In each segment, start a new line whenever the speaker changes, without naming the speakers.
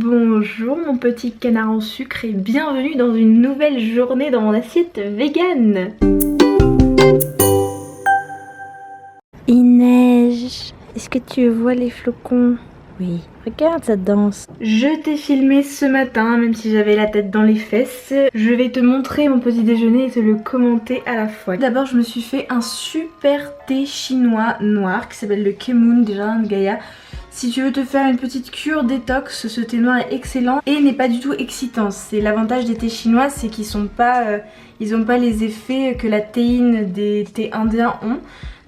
Bonjour mon petit canard en sucre et bienvenue dans une nouvelle journée dans mon assiette vegan. Il neige. Est-ce que tu vois les flocons? Oui, regarde ça danse. Je t'ai filmé ce matin, même si j'avais la tête dans les fesses. Je vais te montrer mon petit déjeuner et te le commenter à la fois. D'abord, je me suis fait un super thé chinois noir qui s'appelle le Kemun des Jardins de Gaïa. Si tu veux te faire une petite cure détox, ce thé noir est excellent et n'est pas du tout excitant. C'est l'avantage des thés chinois, c'est qu'ils sont pas, ils n'ont pas les effets que la théine des thés indiens ont.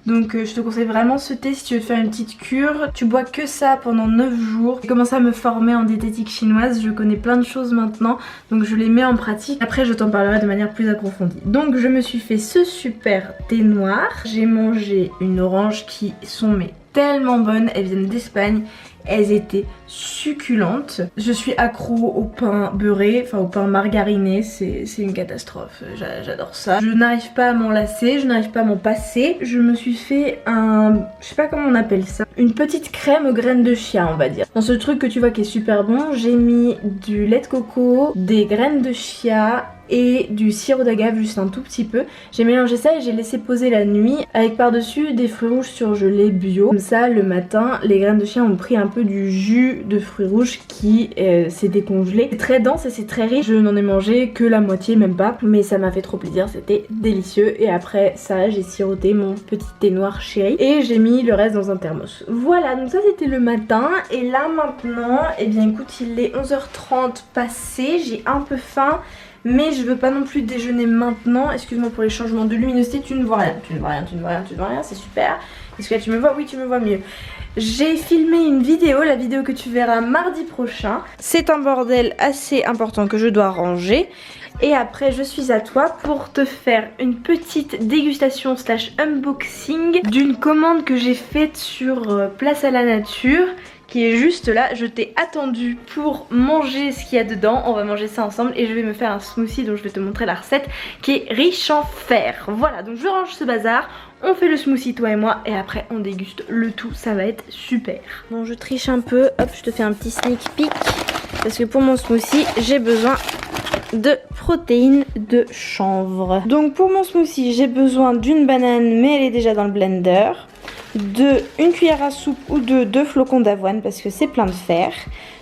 Donc je te conseille vraiment ce thé si tu veux te faire une petite cure. Tu bois que ça pendant 9 jours. J'ai commencé à me former en diététique chinoise, je connais plein de choses maintenant, donc je les mets en pratique. Après je t'en parlerai de manière plus approfondie. Donc je me suis fait ce super thé noir. J'ai mangé une orange qui sont mais tellement bonnes, elles viennent d'Espagne. Elles étaient succulentes. Je suis accro au pain beurré, enfin au pain margariné, c'est une catastrophe, j'adore ça. Je n'arrive pas à m'en lasser, je n'arrive pas à m'en passer. Je me suis fait je sais pas comment on appelle ça, une petite crème aux graines de chia on va dire. Dans ce truc que tu vois qui est super bon, j'ai mis du lait de coco, des graines de chia et du sirop d'agave juste un tout petit peu. J'ai mélangé ça et j'ai laissé poser la nuit avec par-dessus des fruits rouges surgelés bio. Comme ça le matin les graines de chia ont pris un peu du jus de fruits rouges qui s'est décongelé. C'est très dense et c'est très riche. Je n'en ai mangé que la moitié, même pas, mais ça m'a fait trop plaisir, c'était délicieux. Et après ça j'ai siroté mon petit thé noir chéri et j'ai mis le reste dans un thermos. Voilà, donc ça c'était le matin. Et là maintenant, eh bien écoute, il est 11h30 passé, j'ai un peu faim. Mais je veux pas non plus déjeuner maintenant. Excuse-moi pour les changements de luminosité, tu ne vois rien, tu ne vois rien, tu ne vois rien, tu ne vois rien, c'est super. Est-ce que là tu me vois? Oui, tu me vois mieux. J'ai filmé une vidéo, la vidéo que tu verras mardi prochain. C'est un bordel assez important que je dois ranger. Et après je suis à toi pour te faire une petite dégustation slash unboxing d'une commande que j'ai faite sur Place à la Nature, qui est juste là. Je t'ai attendu pour manger ce qu'il y a dedans. On va manger ça ensemble et je vais me faire un smoothie dont je vais te montrer la recette, qui est riche en fer. Voilà, donc je range ce bazar, on fait le smoothie toi et moi et après on déguste le tout, ça va être super. Bon, je triche un peu, hop, je te fais un petit sneak peek parce que pour mon smoothie j'ai besoin de protéines de chanvre. Donc pour mon smoothie j'ai besoin d'une banane mais elle est déjà dans le blender, de une cuillère à soupe ou deux flocons d'avoine parce que c'est plein de fer,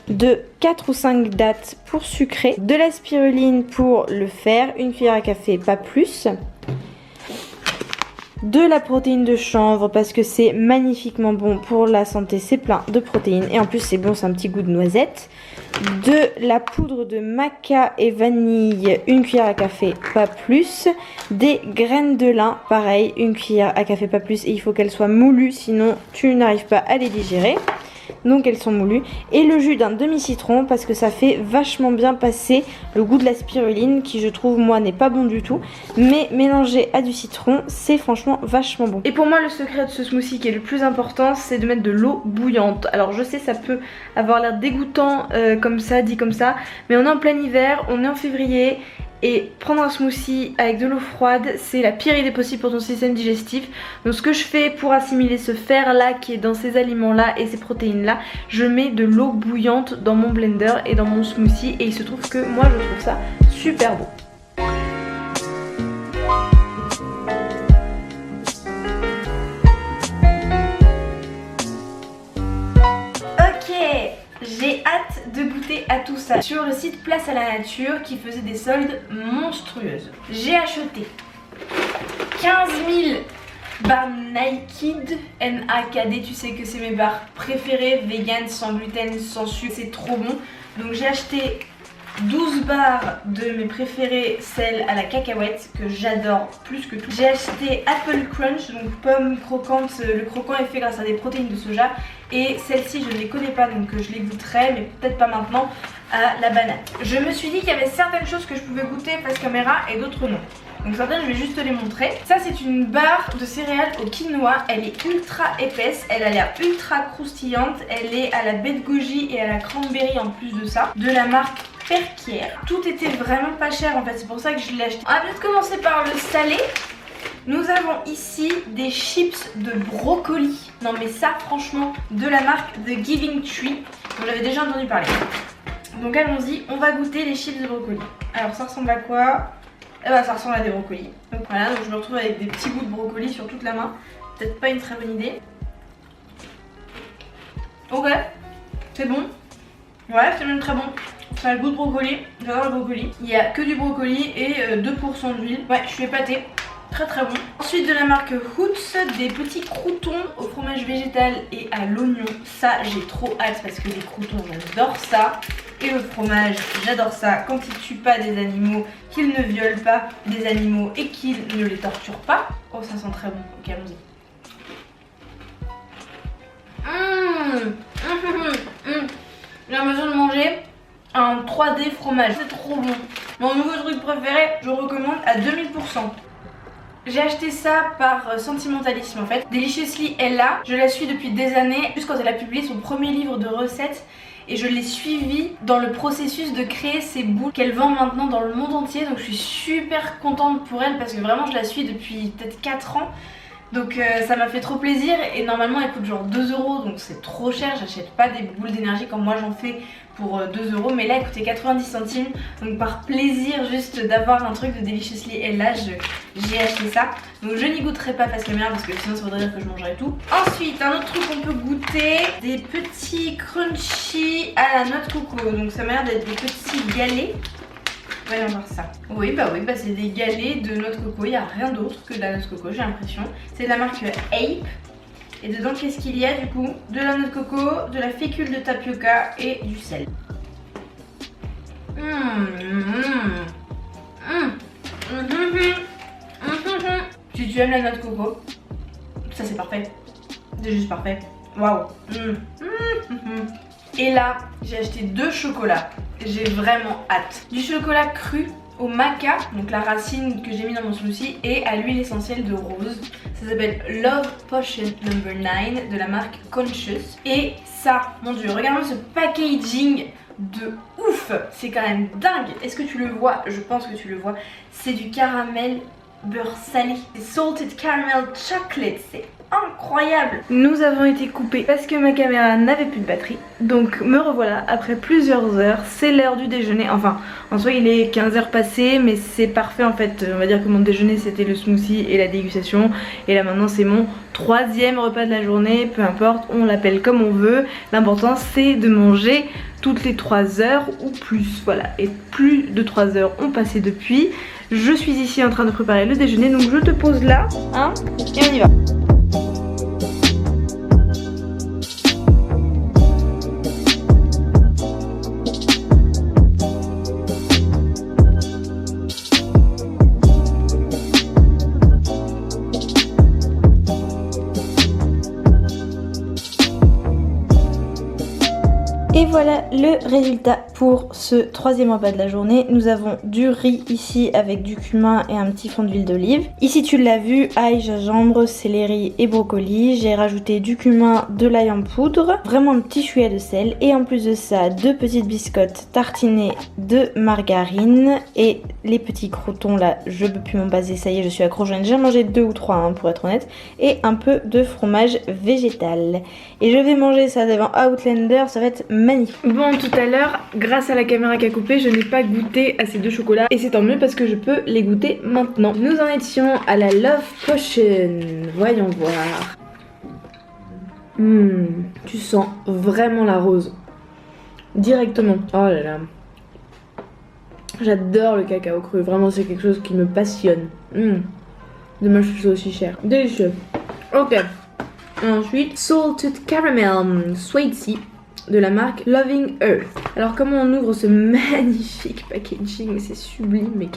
de 4 ou 5 dattes pour sucrer, de la spiruline pour le fer, une cuillère à café pas plus, de la protéine de chanvre parce que c'est magnifiquement bon pour la santé, c'est plein de protéines et en plus c'est bon, c'est un petit goût de noisette, de la poudre de maca et vanille, une cuillère à café pas plus, des graines de lin, pareil, une cuillère à café pas plus, et il faut qu'elles soient moulues sinon tu n'arrives pas à les digérer. Donc elles sont moulues, et le jus d'un demi-citron parce que ça fait vachement bien passer le goût de la spiruline qui je trouve moi n'est pas bon du tout, mais mélangé à du citron c'est franchement vachement bon. Et pour moi le secret de ce smoothie qui est le plus important, c'est de mettre de l'eau bouillante. Alors je sais ça peut avoir l'air dégoûtant comme ça, dit comme ça, mais on est en plein hiver, on est en février. Et prendre un smoothie avec de l'eau froide, c'est la pire idée possible pour ton système digestif. Donc ce que je fais pour assimiler ce fer là qui est dans ces aliments là et ces protéines là, je mets de l'eau bouillante dans mon blender et dans mon smoothie. Et il se trouve que moi je trouve ça super bon. J'ai hâte de goûter à tout ça sur le site Place à la Nature qui faisait des soldes monstrueuses. J'ai acheté 15 000 barres Naked, N-A-K-D, tu sais que c'est mes barres préférées, vegan, sans gluten, sans sucre, c'est trop bon. Donc j'ai acheté 12 barres de mes préférées, celles à la cacahuète que j'adore plus que tout. J'ai acheté Apple Crunch, donc pomme croquante, le croquant est fait grâce à des protéines de soja. Et celles-ci je ne les connais pas donc je les goûterai, mais peut-être pas maintenant, à la banane. Je me suis dit qu'il y avait certaines choses que je pouvais goûter face caméra et d'autres non. Donc certaines je vais juste te les montrer. Ça c'est une barre de céréales au quinoa, elle est ultra épaisse, elle a l'air ultra croustillante, elle est à la baie de goji et à la cranberry en plus de ça, de la marque Perquière. Tout était vraiment pas cher en fait, c'est pour ça que je l'ai acheté. On va peut-être commencer par le salé. Nous avons ici des chips de brocoli. Non mais ça franchement, de la marque The Giving Tree, dont j'avais déjà entendu parler. Donc allons-y, on va goûter les chips de brocoli. Alors ça ressemble à quoi? Eh ben ça ressemble à des brocolis. Donc voilà, donc je me retrouve avec des petits bouts de brocoli sur toute la main. Peut-être pas une très bonne idée. Ok, c'est bon. Ouais, c'est même très bon. Ça a le goût de brocoli, j'adore le brocoli. Il y a que du brocoli et 2% d'huile. Ouais, je suis épatée. Très très bon. Ensuite de la marque Hoots, des petits croûtons au fromage végétal et à l'oignon. Ça j'ai trop hâte parce que les croûtons j'adore ça. Et le fromage j'adore ça quand ils tuent pas des animaux, qu'ils ne violent pas des animaux et qu'ils ne les torturent pas. Oh ça sent très bon, ok allons-y. J'ai l'impression de manger un 3D fromage, c'est trop bon. Mon nouveau truc préféré, je recommande à 2000%. J'ai acheté ça par sentimentalisme en fait. Deliciously Ella, je la suis depuis des années, juste quand elle a publié son premier livre de recettes. Et je l'ai suivie dans le processus de créer ces boules qu'elle vend maintenant dans le monde entier. Donc je suis super contente pour elle parce que vraiment je la suis depuis peut-être 4 ans. Donc ça m'a fait trop plaisir et normalement elle coûte genre 2 € donc c'est trop cher, j'achète pas des boules d'énergie comme moi j'en fais pour 2 € mais là elle coûtait 90 centimes donc par plaisir juste d'avoir un truc de Deliciously Ella j'ai acheté ça. Donc je n'y goûterai pas face caméra parce que sinon ça voudrait dire que je mangerais tout. Ensuite un autre truc qu'on peut goûter, des petits crunchy à la noix de coco, donc ça m'a l'air d'être des petits galets. Voyons voir ça. Oui, c'est des galets de noix de coco. Il n'y a rien d'autre que de la noix de coco, j'ai l'impression. C'est de la marque Ape. Et dedans, qu'est-ce qu'il y a du coup? De la noix de coco, de la fécule de tapioca et du sel. Si tu aimes la noix de coco, ça c'est parfait. C'est juste parfait. Waouh. Et là, j'ai acheté 2 chocolats. J'ai vraiment hâte. Du chocolat cru au maca, donc la racine que j'ai mis dans mon smoothie, et à l'huile essentielle de rose. Ça s'appelle Love Potion No. 9 de la marque Conscious. Et ça, mon dieu, regarde-moi ce packaging de ouf. C'est quand même dingue. Est-ce que tu le vois? Je pense que tu le vois. C'est du caramel beurre salé. C'est salted caramel chocolate. C'est incroyable. Nous avons été coupés parce que ma caméra n'avait plus de batterie. Donc me revoilà après plusieurs heures. C'est l'heure du déjeuner. Enfin, en soi il est 15 h passées, mais c'est parfait en fait. On va dire que mon déjeuner c'était le smoothie et la dégustation. Et là maintenant c'est mon 3e repas de la journée. Peu importe, on l'appelle comme on veut. L'important c'est de manger toutes les 3 heures ou plus. Voilà, et plus de 3 heures ont passé depuis. Je suis ici en train de préparer le déjeuner. Donc je te pose là, hein, et on y va. Et voilà le résultat pour ce 3e repas de la journée. Nous avons du riz ici avec du cumin et un petit fond d'huile d'olive. Ici tu l'as vu, ail, gingembre, céleri et brocoli. J'ai rajouté du cumin, de l'ail en poudre, vraiment un petit chouïa de sel. Et en plus de ça, 2 petites biscottes tartinées de margarine. Et les petits croûtons là, je peux plus m'en passer, ça y est je suis accro. J'en ai déjà mangé 2 ou 3 pour être honnête. Et un peu de fromage végétal. Et je vais manger ça devant Outlander, ça va être magnifique. Bon, tout à l'heure, grâce à la caméra qui a coupé, je n'ai pas goûté à ces 2 chocolats. Et c'est tant mieux parce que je peux les goûter maintenant. Nous en étions à la Love Potion. Voyons voir. Tu sens vraiment la rose. Directement. Oh là là. J'adore le cacao cru. Vraiment, c'est quelque chose qui me passionne. Dommage que ce soit aussi cher. Délicieux. Ok. Ensuite, Salted Caramel Sweet de la marque Loving Earth. Alors comment on ouvre ce magnifique packaging? Mais c'est sublime, mais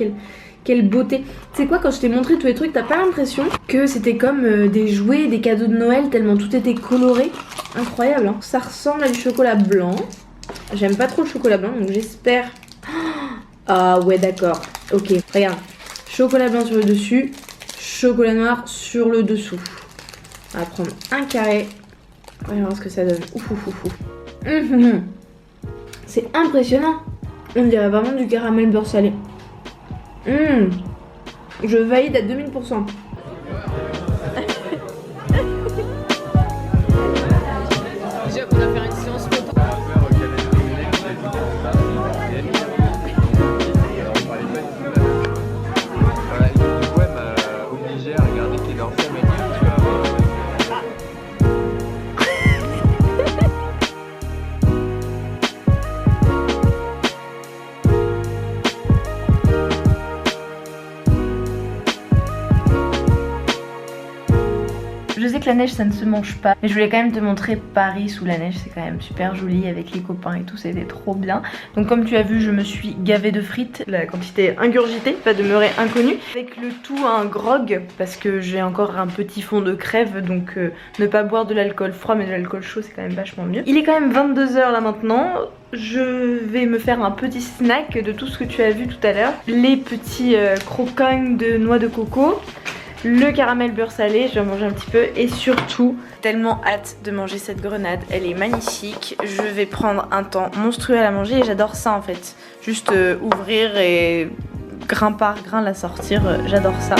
quelle beauté. Tu sais quoi, quand je t'ai montré tous les trucs, t'as pas l'impression que c'était comme des jouets, des cadeaux de Noël, tellement tout était coloré? Incroyable, hein. Ça ressemble à du chocolat blanc. J'aime pas trop le chocolat blanc, donc j'espère... Ah ouais, d'accord. Ok, regarde. Chocolat blanc sur le dessus, chocolat noir sur le dessous. On va prendre un carré. On va voir ce que ça donne. Ouf. C'est impressionnant. On dirait vraiment du caramel beurre salé. Je valide à 2000%.
Déjà qu'on va faire une séance photo.
sais que la neige ça ne se mange pas, mais je voulais quand même te montrer Paris sous la neige, c'est quand même super joli avec les copains et tout, c'était trop bien. Donc comme tu as vu, je me suis gavée de frites, la quantité ingurgitée va demeurer inconnue. Avec le tout un grog, parce que j'ai encore un petit fond de crève, donc ne pas boire de l'alcool froid mais de l'alcool chaud c'est quand même vachement mieux. Il est quand même 22 h là maintenant. Je vais me faire un petit snack de tout ce que tu as vu tout à l'heure. Les petits croquants de noix de coco, le caramel beurre salé, je vais en manger un petit peu et surtout tellement hâte de manger cette grenade, elle est magnifique. Je vais prendre un temps monstrueux à la manger et j'adore ça en fait. Juste ouvrir et grain par grain la sortir, j'adore ça.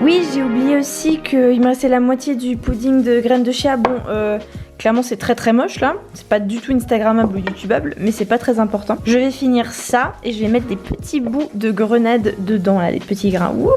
Oui, j'ai oublié aussi qu'il me restait la moitié du pudding de graines de chia. Bon, clairement c'est très moche là. C'est pas du tout instagrammable ou youtubable, mais c'est pas très important. Je vais finir ça et je vais mettre des petits bouts de grenade dedans là, des petits grains. Wouh!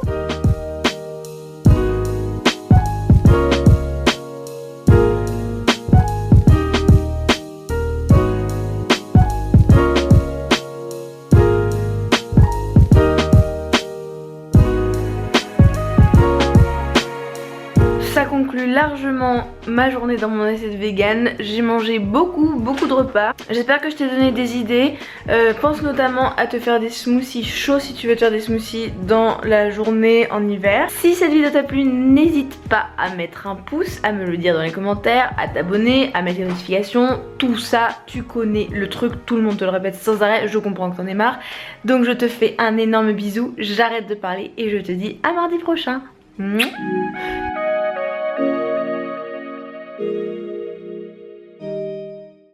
Ça conclut largement ma journée dans mon assiette vegan. J'ai mangé beaucoup de repas. J'espère que je t'ai donné des idées. Pense notamment à te faire des smoothies chauds si tu veux te faire des smoothies dans la journée en hiver. Si cette vidéo t'a plu, n'hésite pas à mettre un pouce, à me le dire dans les commentaires, à t'abonner, à mettre les notifications. Tout ça, tu connais le truc, tout le monde te le répète sans arrêt, je comprends que t'en aies marre. Donc je te fais un énorme bisou, j'arrête de parler et je te dis à mardi prochain. Mouah.